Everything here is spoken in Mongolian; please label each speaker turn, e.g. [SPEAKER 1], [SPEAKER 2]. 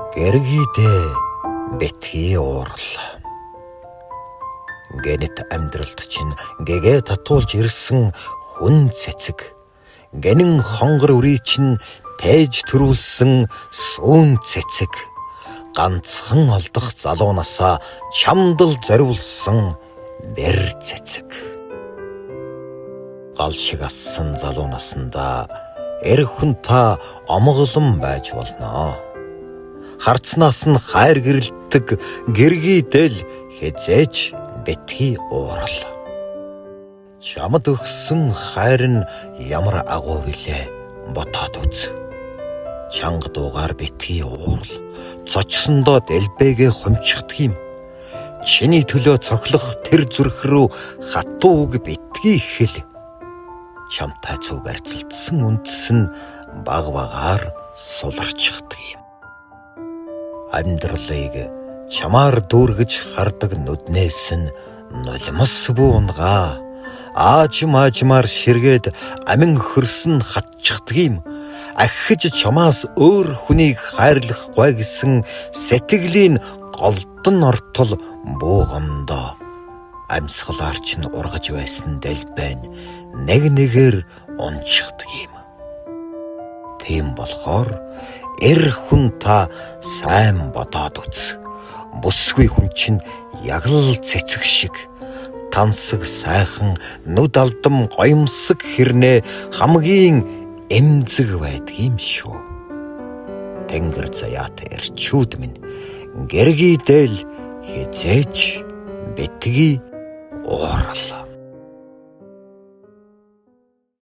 [SPEAKER 1] Гэргийдээ битгий уурал. Гэнэт амьдралд чинь гэгээ татуулж ирсэн хүн цэцэг. Гэнэн хонгор үрий чинь тээж төрүүлсэн сүүн цэцэг. Ганцхан олдох залуунасаа чамдал зориулсан бэр цэцэг. Гал шиг ассан залуунасандаа эр хүн та омголон байж болно. Харцнаас нь хайр гэрэлтэг гэргийдэл хязээж битгий уурал. Чамд өгсөн хайр нь ямар агуу билээ бодоод үз. Чанга дуугаар битгий уурал. Зочсондоо дэлбэгээ хомчихдаг юм. Чиний төлөө цохлох тэр зүрх рүү хатууг битгий хэл. Чамтай цуг барьцалдсан үндэс нь баг багаар суларчихдаг юм. Амьдралыг чамаар дүүргэж хардаг нүднээс нь нулимс буунгаа. Аажмаар ширгээд амин хөрсөн хатчихдаг юм. Ахиж чамаас өөр хүнийг хайрлахгүй гэсэн сэтгэлийн голдон ортол буугамдаа. Амьсгалаар чинь ургаж байсан дэлбэн нэгээр унчихдаг юм. Тийм болохоор эр хүн та сайн бодоод үз. Бүсгүй хүн чинь яг л цэцэг шиг. Тансаг сайхан нүд алдам гоёмсог хэрнээ хамгийн эмзэг байдаг юм шүү. Тэнгэр заяат эрчүүд минь гэргийдэл хязээж битгий уурал.